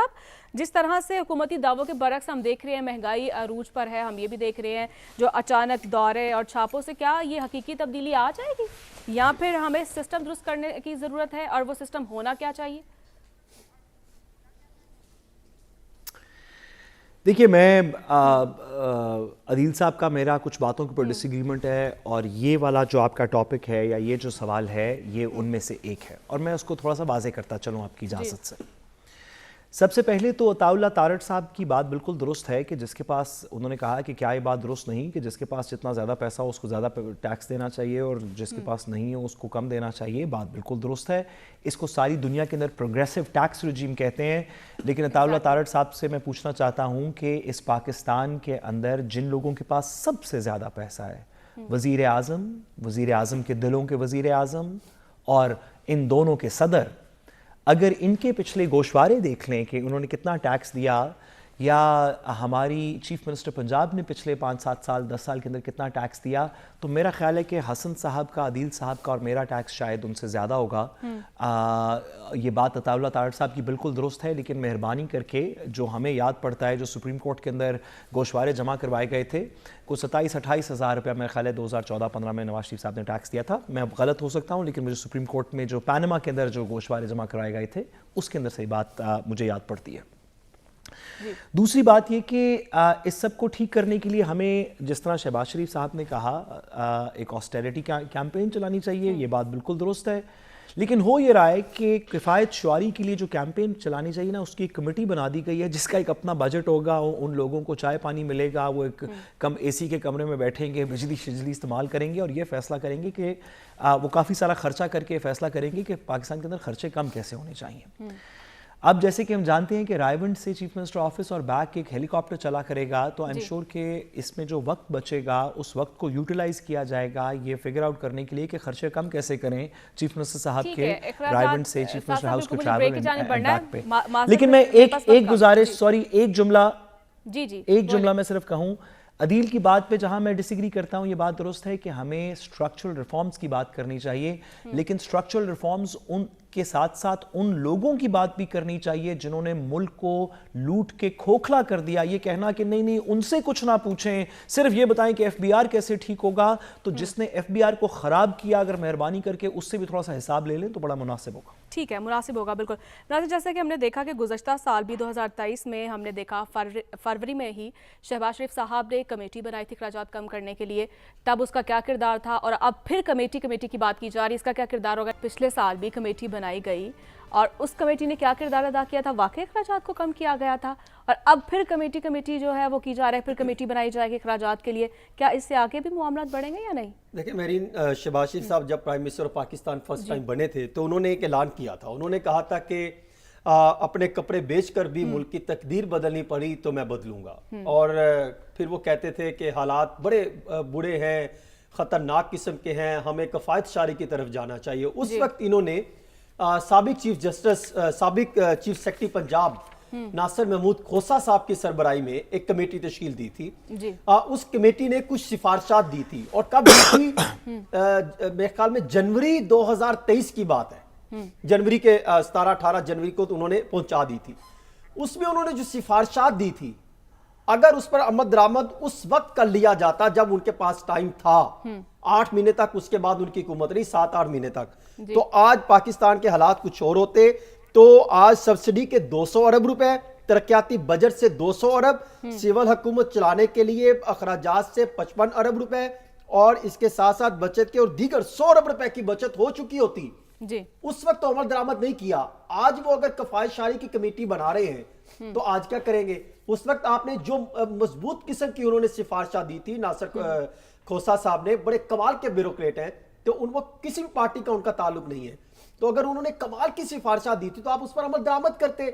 साहब, जिस तरह से हुकूमती दावों के बरक्स हम देख रहे हैं, महंगाई अरूज पर है, हम ये भी देख रहे हैं जो अचानक दौरे और छापों से, क्या ये हकीकी तब्दीली आ जाएगी या फिर हमें सिस्टम दुरुस्त करने की ज़रूरत है, और वो सिस्टम होना क्या चाहिए? देखिए, मैं अदील साहब का मेरा कुछ बातों के ऊपर डिसएग्रीमेंट है, और ये वाला जो आपका टॉपिक है या ये जो सवाल है ये उनमें से एक है, और मैं उसको थोड़ा सा वाज़े करता चलूँ आपकी इजाज़त से। सबसे पहले तो अताउल्लाह तारड़ साहब की बात बिल्कुल दुरुस्त है कि जिसके पास, उन्होंने कहा कि क्या ये बात दुरुस्त नहीं कि जिसके पास जितना ज़्यादा पैसा हो उसको ज़्यादा टैक्स देना चाहिए और जिसके पास नहीं हो उसको कम देना चाहिए। बात बिल्कुल दुरुस्त है। इसको सारी दुनिया के अंदर प्रोग्रेसिव टैक्स रिजीम कहते हैं। लेकिन अताउल्लाह तारड़ साहब से मैं पूछना चाहता हूँ कि इस पाकिस्तान के अंदर जिन लोगों के पास सबसे ज़्यादा पैसा है, वज़ीर आज़म के दिलों के वज़ीर आज़म और इन दोनों के सदर, अगर इनके पिछले गोशवारे देख लें कि उन्होंने कितना टैक्स दिया, या हमारी चीफ मिनिस्टर पंजाब ने पिछले 5-7 साल 10 साल के अंदर कितना टैक्स दिया, तो मेरा ख्याल है कि हसन साहब का, अदील साहब का और मेरा टैक्स शायद उनसे ज़्यादा होगा। ये बात अताउल्लाह तारड़ साहब की बिल्कुल दुरुस्त है, लेकिन मेहरबानी करके जो हमें याद पड़ता है जो सुप्रीम कोर्ट के अंदर गोशवारे जमा करवाए गए थे, कुछ 27-28 हज़ार रुपया मेरा ख्याल है 2014-15 में नवाज शरीफ साहब ने टैक्स दिया था। मैं अब गलत हो सकता हूँ, लेकिन मुझे सुप्रीम कोर्ट में जो पैनमा के अंदर जो गोशवारे जमा करवाए गए थे उसके अंदर से बात मुझे याद पड़ती है। दूसरी बात ये कि इस सब को ठीक करने के लिए हमें, जिस तरह शहबाज शरीफ साहब ने कहा, एक ऑस्टेरिटी कैंपेन चलानी चाहिए। ये बात बिल्कुल दुरुस्त है, लेकिन हो ये रहा है कि किफ़ायत शुआरी के लिए जो कैंपेन चलानी चाहिए ना, उसकी एक कमेटी बना दी गई है जिसका एक अपना बजट होगा। उन लोगों को चाय पानी मिलेगा, वो एक कम एसी के कमरे में बैठेंगे, बिजली इस्तेमाल करेंगे और ये फैसला करेंगे कि वो काफ़ी सारा खर्चा करके फैसला करेंगे कि पाकिस्तान के अंदर खर्चे कम कैसे होने चाहिए। अब जैसे कि हम जानते हैं कि रायवंड से चीफ मिनिस्टर ऑफिस और बैक एक हेलीकॉप्टर चला करेगा, तो आई एम श्योर कि इसमें जो वक्त बचेगा उस वक्त को यूटिलाइज किया जाएगा ये फिगर आउट करने के लिए कि खर्चे कम कैसे करें चीफ मिनिस्टर साहब के रायवंड से चीफ मिनिस्टर हाउस के ट्रैवल बैक पे। लेकिन मैं एक गुजारिश, सॉरी, एक जुमला मैं सिर्फ कहूँ अदील की बात पे, जहां मैं डिसएग्री करता हूं। ये बात दुरुस्त है कि हमें स्ट्रक्चरल रिफॉर्म्स की बात करनी चाहिए, लेकिन स्ट्रक्चरल रिफॉर्म्स उनके साथ साथ उन लोगों की बात भी करनी चाहिए जिन्होंने मुल्क को लूट के खोखला कर दिया। ये कहना कि नहीं नहीं उनसे कुछ ना पूछें, सिर्फ ये बताएं कि एफबीआर कैसे ठीक होगा, तो जिसने एफबीआर को खराब किया अगर मेहरबानी करके उससे भी थोड़ा सा हिसाब ले लें तो बड़ा मुनासिब होगा। ठीक है, मुनासिब होगा, बिल्कुल। जैसे कि हमने देखा कि गुज़श्ता साल भी 2023 में हमने देखा फरवरी में ही शहबाज शरीफ साहब ने कमेटी बनाई थी अखराजात कम करने के लिए, तब उसका क्या किरदार था, और अब फिर कमेटी की बात की जा रही है, इसका क्या किरदार होगा। पिछले साल भी कमेटी बनाई गई और उस कमेटी ने क्या किरदार अदा किया था, वाकई अखराजात को कम किया गया था, और अब फिर कमेटी जो है वो की जा रहा है, फिर कमेटी बनाई जाएगी अखराजात के लिए। क्या इससे आगे भी मामलात बढ़ेंगे या नहीं? देखिए मेरीन, शहबाज शरीफ साहब जब prime minister of Pakistan first time बने थे तो उन्होंने एक ऐलान किया था। उन्होंने कहा था कि अपने कपड़े बेचकर भी मुल्क की तकदीर बदलनी पड़ी तो मैं बदलूंगा, और फिर वो कहते थे कि हालात बड़े बुरे हैं, खतरनाक किस्म के हैं, हमें कफायत शारी की तरफ जाना चाहिए। उस वक्त इन्होंने साबिक चीफ जस्टिस, साबिक चीफ सेक्रेटरी पंजाब नासिर महमूद खोसा साहब की सरबराही में एक कमेटी तश्कील दी थी। उस कमेटी ने कुछ सिफारिशात दी थी, और कब दी थी? मेरे ख्याल में जनवरी 2023 की बात है। जनवरी के 17-18 जनवरी को तो उन्होंने पहुंचा दी थी। उसमें उन्होंने जो सिफारिशात दी थी, अगर उस पर अमल दरामद उस वक्त कर लिया जाता जब उनके पास टाइम था, 8 महीने तक, उसके बाद उनकी हुकूमत रही 7-8 महीने तक, तो आज पाकिस्तान के हालात कुछ और होते। तो आज सब्सिडी के 200 अरब रुपए, तरक्याती बजट से 200 अरब, सिविल हुकूमत चलाने के लिए अखराजात से 55 अरब रुपए, और इसके साथ साथ बचत के और दीगर 100 अरब रुपए की बचत हो चुकी होती जी। उस वक्त तो अमल दरामद नहीं किया। आज वो अगर कफायत शारी की कमेटी बना रहे हैं तो आज क्या करेंगे? उस वक्त आपने जो मजबूत किस्म की उन्होंने सिफारिशा दी थी, नासिर खोसा साहब ने, बड़े कमाल के ब्यूरोक्रेट हैं, तो उनको किसी भी पार्टी का उनका ताल्लुक नहीं है, तो अगर उन्होंने कमाल की सिफारिशा दी थी तो आप उस पर अमल दरामद करते।